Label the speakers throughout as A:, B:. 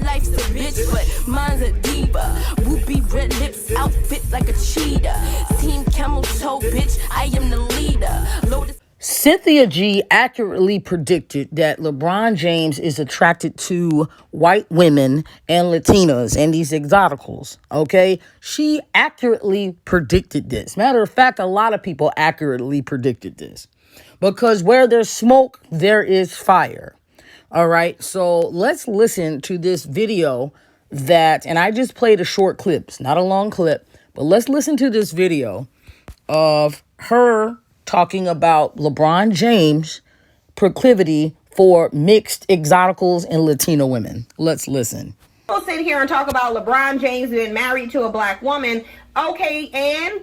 A: Life's a bitch, but mine's a diva. Whoopie red lips, outfit like a cheetah. Team camel toe, bitch, I am the leader. Lotus.
B: Cynthia G accurately predicted that LeBron James is attracted to white women and Latinas and these exoticals, okay? She accurately predicted this. Matter of fact, a lot of people accurately predicted this because where there's smoke, there is fire. All right, so let's listen to this video and I just played a short clip. It's not a long clip, but let's listen to this video of her talking about LeBron James' proclivity for mixed exoticals and Latino women. Let's listen.
C: People sit here and talk about LeBron James being married to a black woman. Okay, and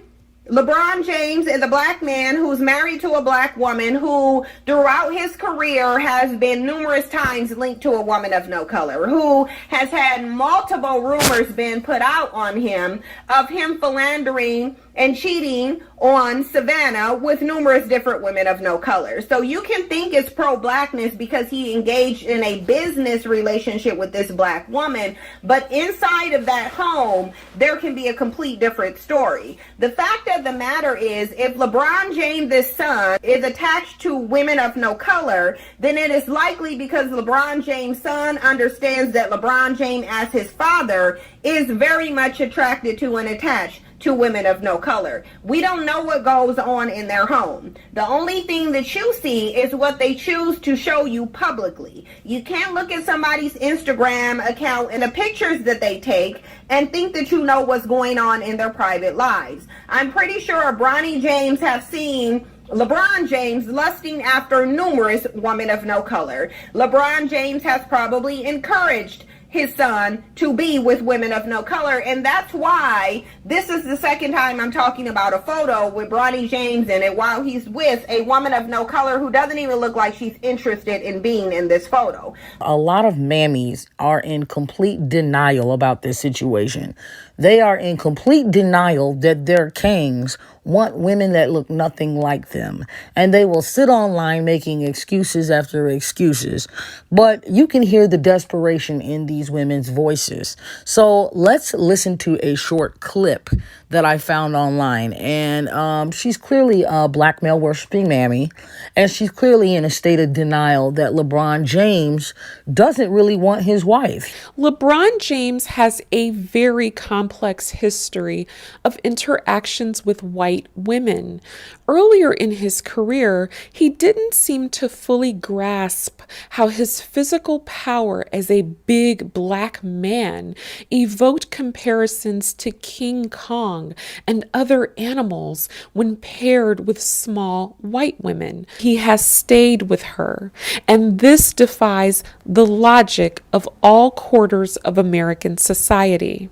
C: LeBron James is a black man who's married to a black woman who throughout his career has been numerous times linked to a woman of no color, who has had multiple rumors being put out on him of him philandering and cheating on Savannah with numerous different women of no color. So you can think it's pro-blackness because he engaged in a business relationship with this black woman, but inside of that home, there can be a complete different story. The fact of the matter is, if LeBron James' son is attached to women of no color, then it is likely because LeBron James' son understands that LeBron James as his father is very much attracted to and attached to women of no color. We don't know what goes on in their home. The only thing that you see is what they choose to show you publicly. You can't look at somebody's Instagram account and the pictures that they take and think that you know what's going on in their private lives. I'm pretty sure Bronny James have seen LeBron James lusting after numerous women of no color. LeBron James has probably encouraged his son to be with women of no color, and that's why this is the second time I'm talking about a photo with Bronny James in it while he's with a woman of no color who doesn't even look like she's interested in being in this photo.
B: A lot of mammies are in complete denial about this situation. They are in complete denial that their kings want women that look nothing like them. And they will sit online making excuses after excuses. But you can hear the desperation in these women's voices. So let's listen to a short clip that I found online. And she's clearly a black male worshiping mammy. And she's clearly in a state of denial that LeBron James doesn't really want his wife.
D: LeBron James has a very complex history of interactions with white women. Earlier in his career, he didn't seem to fully grasp how his physical power as a big black man evoked comparisons to King Kong and other animals when paired with small white women. He has stayed with her, and this defies the logic of all quarters of American society.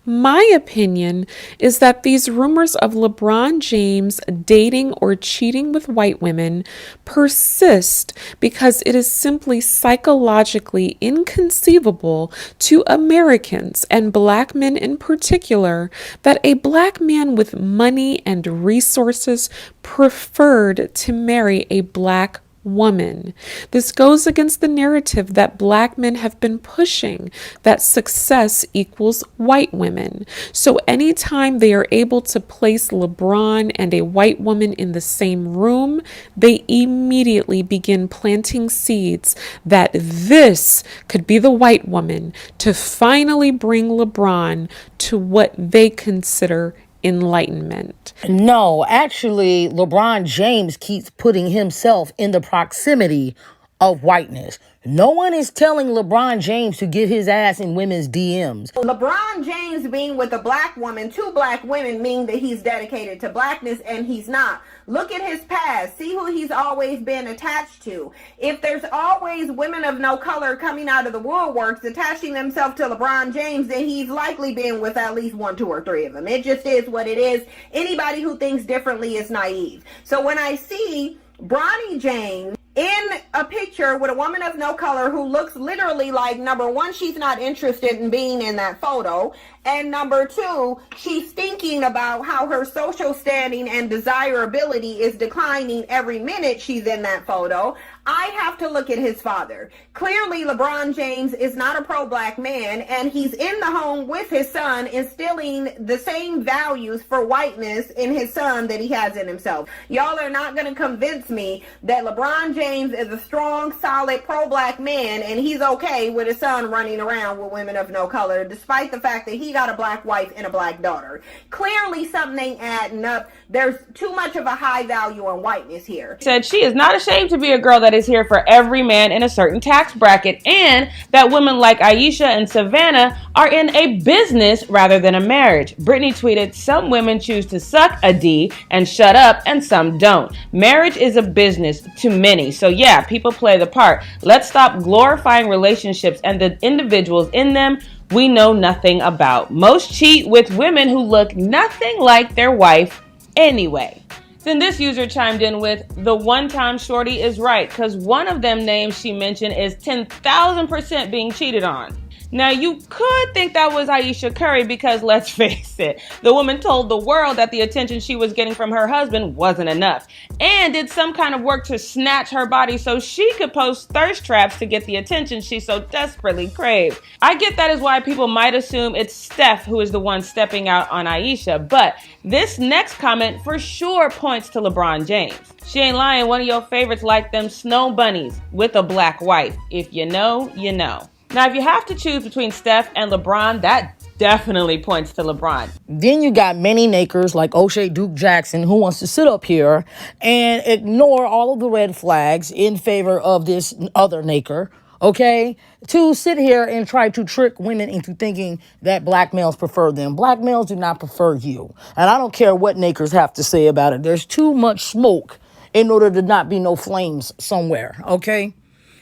D: My opinion is that these rumors of LeBron James dating or cheating with white women persist because it is simply psychologically inconceivable to Americans, and black men in particular, that a black man with money and resources preferred to marry a black woman. This goes against the narrative that black men have been pushing, that success equals white women. So anytime they are able to place LeBron and a white woman in the same room, they immediately begin planting seeds that this could be the white woman to finally bring LeBron to what they consider enlightenment.
B: No, actually, LeBron James keeps putting himself in the proximity of whiteness. No one is telling LeBron James to get his ass in women's DMs.
C: LeBron James being with a black woman, two black women, mean that he's dedicated to blackness, and he's not. Look at his past. See who he's always been attached to. If there's always women of no color coming out of the woodworks attaching themselves to LeBron James, then he's likely been with at least 1, 2, or 3 of them. It just is what it is. Anybody who thinks differently is naive. So when I see Bronny James in a picture with a woman of no color who looks literally like, number one, she's not interested in being in that photo, and number two, she's thinking about how her social standing and desirability is declining every minute she's in that photo, I have to look at his father. Clearly, LeBron James is not a pro-black man, and he's in the home with his son, instilling the same values for whiteness in his son that he has in himself. Y'all are not going to convince me that LeBron James is a strong, solid, pro-black man, and he's okay with his son running around with women of no color, despite the fact that he got a black wife and a black daughter. Clearly, something ain't adding up. There's too much of a high value on whiteness here.
E: Said she is not ashamed to be a girl that is here for every man in a certain tax bracket, and that women like Aisha and Savannah are in a business rather than a marriage. Brittany tweeted, "Some women choose to suck a D and shut up, and some don't. Marriage is a business to many. So yeah, people play the part. Let's stop glorifying relationships and the individuals in them we know nothing about. Most cheat with women who look nothing like their wife anyway." Then this user chimed in with, "The one-time shorty is right, because one of them names she mentioned is 10,000% being cheated on." Now, you could think that was Aisha Curry because, let's face it, the woman told the world that the attention she was getting from her husband wasn't enough and did some kind of work to snatch her body so she could post thirst traps to get the attention she so desperately craved. I get that is why people might assume it's Steph who is the one stepping out on Aisha, but this next comment for sure points to LeBron James. She ain't lying, one of your favorites like them snow bunnies with a black wife. If you know, you know. Now, if you have to choose between Steph and LeBron, that definitely points to LeBron.
B: Then you got many nakers like O'Shea Duke Jackson who wants to sit up here and ignore all of the red flags in favor of this other naker, okay? To sit here and try to trick women into thinking that black males prefer them. Black males do not prefer you. And I don't care what nakers have to say about it. There's too much smoke in order to not be no flames somewhere, okay?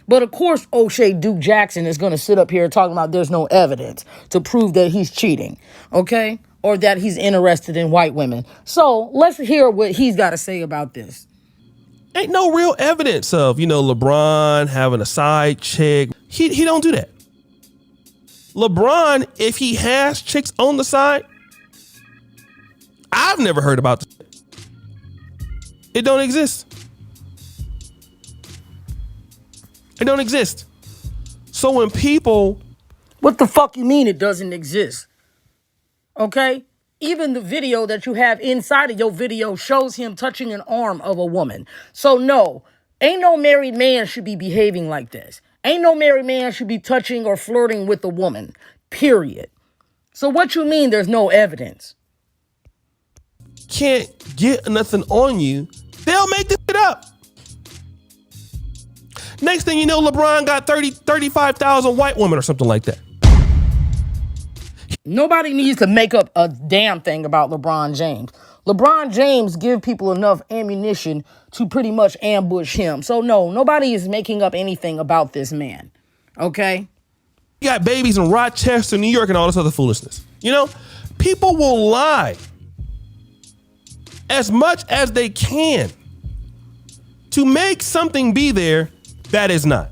B: But of course, O'Shea Duke Jackson is going to sit up here talking about there's no evidence to prove that he's cheating, okay? Or that he's interested in white women. So let's hear what he's got to say about this.
F: Ain't no real evidence of, LeBron having a side chick. He don't do that. LeBron, if he has chicks on the side, I've never heard about this. It don't exist. It don't exist. So when people...
B: What the fuck you mean it doesn't exist? Okay? Even the video that you have inside of your video shows him touching an arm of a woman. So no, ain't no married man should be behaving like this. Ain't no married man should be touching or flirting with a woman. Period. So what you mean there's no evidence?
F: Can't get nothing on you, they'll make this shit up. Next thing you know, LeBron got 35,000 white women or something like that.
B: Nobody needs to make up a damn thing about LeBron James. LeBron James give people enough ammunition to pretty much ambush him. So no, nobody is making up anything about this man. Okay?
F: You got babies in Rochester, New York, and all this other foolishness. People will lie as much as they can to make something be there that is not.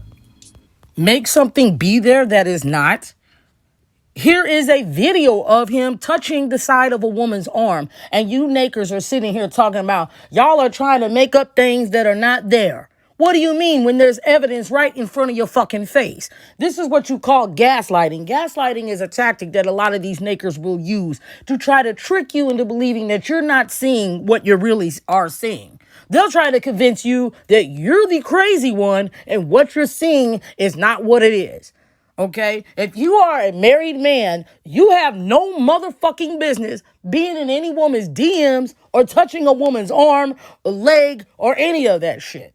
B: Make something be there that is not? Here is a video of him touching the side of a woman's arm. And you nakers are sitting here talking about y'all are trying to make up things that are not there. What do you mean when there's evidence right in front of your fucking face? This is what you call gaslighting. Gaslighting is a tactic that a lot of these nakers will use to try to trick you into believing that you're not seeing what you really are seeing. They'll try to convince you that you're the crazy one and what you're seeing is not what it is. Okay? If you are a married man, you have no motherfucking business being in any woman's DMs or touching a woman's arm or leg or any of that shit.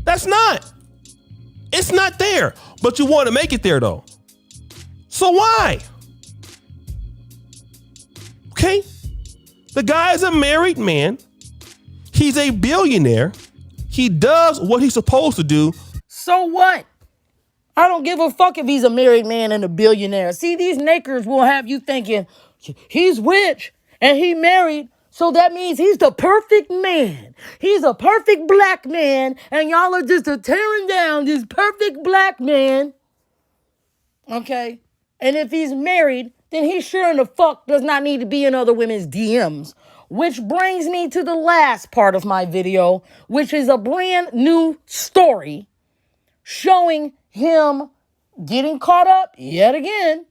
F: That's not. It's not there. But you want to make it there, though. So why? Okay? The guy is a married man. He's a billionaire. He does what he's supposed to do.
B: So what? I don't give a fuck if he's a married man and a billionaire. See, these nakers will have you thinking he's rich and he married, so that means he's the perfect man. He's a perfect black man, and y'all are just tearing down this perfect black man. Okay? And if he's married, then he sure in the fuck does not need to be in other women's DMs Which brings me to the last part of my video, which is a brand new story showing him getting caught up yet again.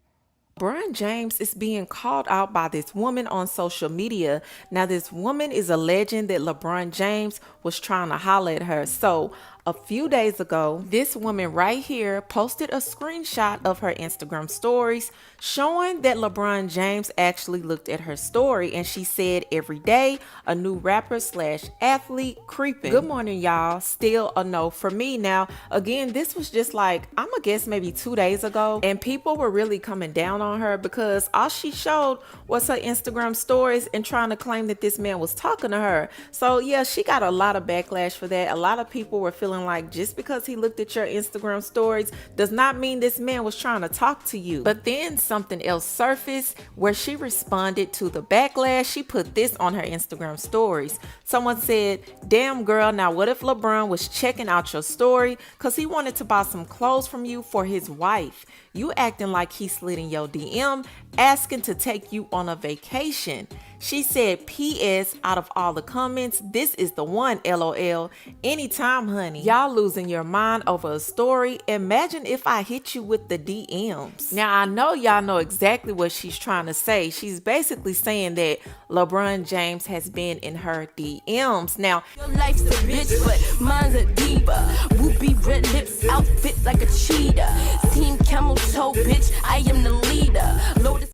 G: LeBron James is being called out by this woman on social media. Now, this woman is alleging that LeBron James was trying to holler at her. So, a few days ago, this woman right here posted a screenshot of her Instagram stories showing that LeBron James actually looked at her story, and she said, "Every day, a new rapper / athlete creeping." Good morning, y'all. Still a no for me. Now, again, this was just like, I'm gonna guess maybe 2 days ago, and people were really coming down on her because all she showed was her Instagram stories and trying to claim that this man was talking to her. So yeah, she got a lot of backlash for that. A lot of people were feeling like just because he looked at your Instagram stories does not mean this man was trying to talk to you. But then something else surfaced where she responded to the backlash. She put this on her Instagram stories. Someone said, "Damn girl, now what if LeBron was checking out your story because he wanted to buy some clothes from you for his wife? You acting like he slid in your DM asking to take you on a vacation." She said, "P.S. out of all the comments, this is the one, LOL. Anytime, honey. Y'all losing your mind over a story. Imagine if I hit you with the DMs." Now, I know y'all know exactly what she's trying to say. She's basically saying that LeBron James has been in her DMs. Now,
A: Your life's a bitch, but mine's a diva. Whoopie red lips, outfit like a cheetah. Team camel toe, bitch, I am the leader. Lotus